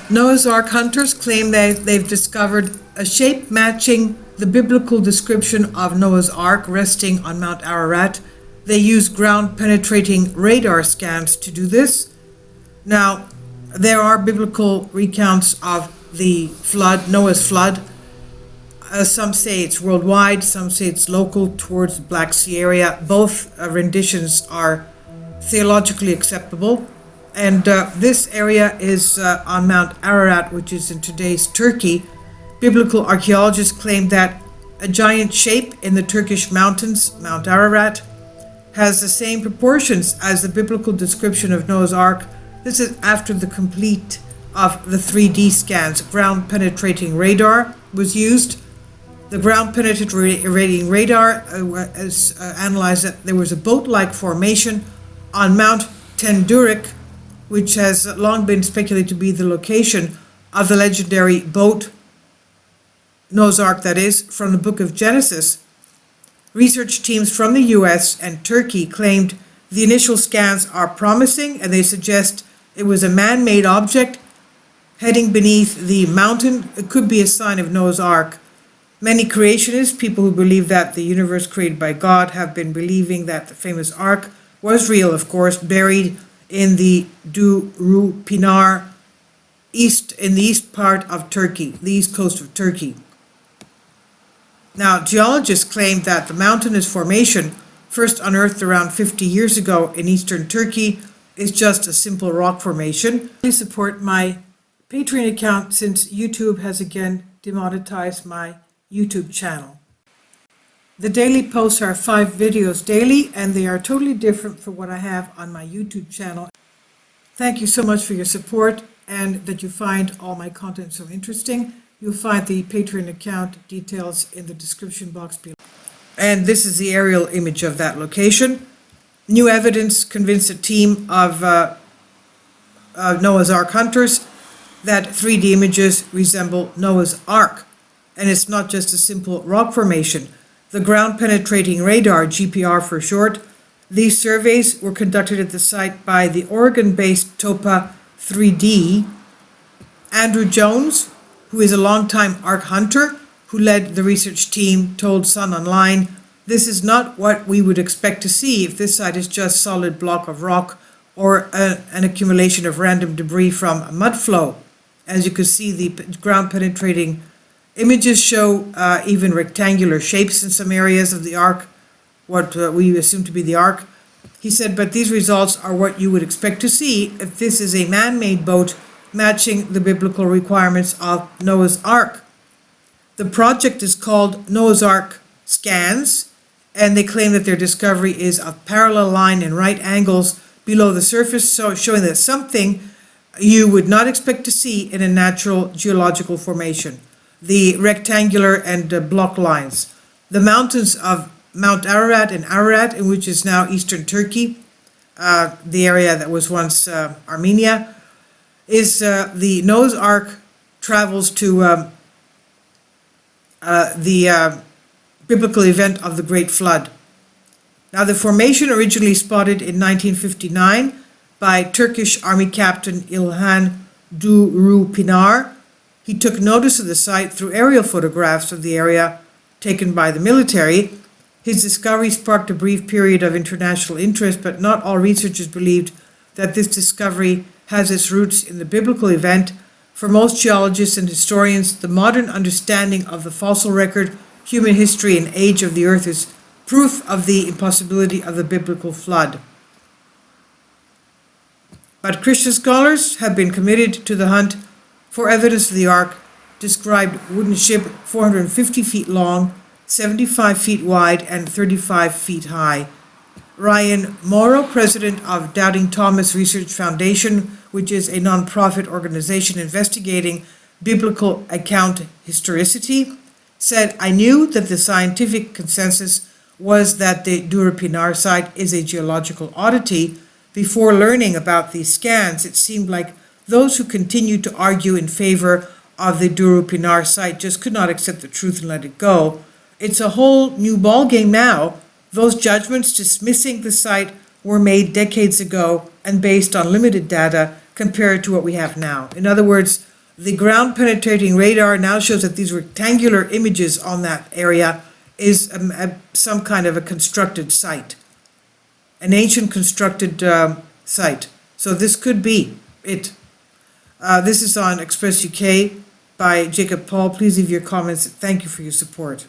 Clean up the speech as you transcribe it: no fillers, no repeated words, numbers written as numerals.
Noah's Ark hunters claim they've discovered a shape matching the biblical description of Noah's Ark resting on Mount Ararat. They use ground-penetrating radar scans to do this. Now, there are biblical recounts of the flood, Noah's flood. Some say it's worldwide, some say it's local towards the Black Sea area. Both renditions are theologically acceptable. And this area is on Mount Ararat, which is in today's Turkey. Biblical archaeologists claim that a giant shape in the Turkish mountains, Mount Ararat, has the same proportions as the biblical description of Noah's Ark. This is after the complete of the 3D scans. Ground-penetrating radar was used. The ground-penetrating radar analyzed that there was a boat-like formation on Mount Tendurik, which has long been speculated to be the location of the legendary boat, Noah's Ark that is, from the book of Genesis. Research teams from the US and Turkey claimed the initial scans are promising, and they suggest it was a man-made object heading beneath the mountain. It could be a sign of Noah's Ark. Many creationists, people who believe that the universe created by God, have been believing that the famous Ark was real, of course, buried in the Duru Pinar, in the east part of Turkey, the east coast of Turkey. Now, geologists claim that the mountainous formation, first unearthed around 50 years ago in eastern Turkey, is just a simple rock formation. Please support my Patreon account since YouTube has again demonetized my YouTube channel. The daily posts are 5 videos daily, and they are totally different from what I have on my YouTube channel. Thank you so much for your support and that you find all my content so interesting. You'll find the Patreon account details in the description box below. And this is the aerial image of that location. New evidence convinced a team of Noah's Ark hunters that 3D images resemble Noah's Ark. And it's not just a simple rock formation. The ground-penetrating radar, GPR for short, these surveys were conducted at the site by the Oregon-based Topa 3D. Andrew Jones, who is a longtime Ark hunter who led the research team, told Sun Online, "This is not what we would expect to see if this site is just solid block of rock or an accumulation of random debris from a mud flow." As you can see, the ground-penetrating images show even rectangular shapes in some areas of the Ark, what we assume to be the Ark. He said, "But these results are what you would expect to see if this is a man-made boat matching the biblical requirements of Noah's Ark." The project is called Noah's Ark Scans, and they claim that their discovery is a parallel line and right angles below the surface, so showing that something you would not expect to see in a natural geological formation. The rectangular and block lines. The mountains of Mount Ararat and Ararat, in which is now eastern Turkey, the area that was once Armenia, is the Noah's Ark travels to the biblical event of the Great Flood. Now, the formation originally spotted in 1959 by Turkish Army Captain İlhan Duru Pinar. He took notice of the site through aerial photographs of the area taken by the military. His discovery sparked a brief period of international interest, but not all researchers believed that this discovery has its roots in the biblical event. For most geologists and historians, the modern understanding of the fossil record, human history, and age of the earth is proof of the impossibility of the biblical flood. But Christian scholars have been committed to the hunt for evidence of the Ark. Described wooden ship 450 feet long, 75 feet wide, and 35 feet high. Ryan Morrow, president of Doubting Thomas Research Foundation, which is a non-profit organization investigating biblical account historicity, said, "I knew that the scientific consensus was that the Duru-Pinar site is a geological oddity. Before learning about these scans, it seemed like those who continued to argue in favor of the Duru-Pinar site just could not accept the truth and let it go. It's a whole new ballgame now. Those judgments dismissing the site were made decades ago and based on limited data compared to what we have now." In other words, The ground penetrating radar now shows that these rectangular images on that area is some kind of a constructed site, an ancient constructed site. So this could be it. This is on Express UK by Jacob Paul. Please leave your comments. Thank you for your support.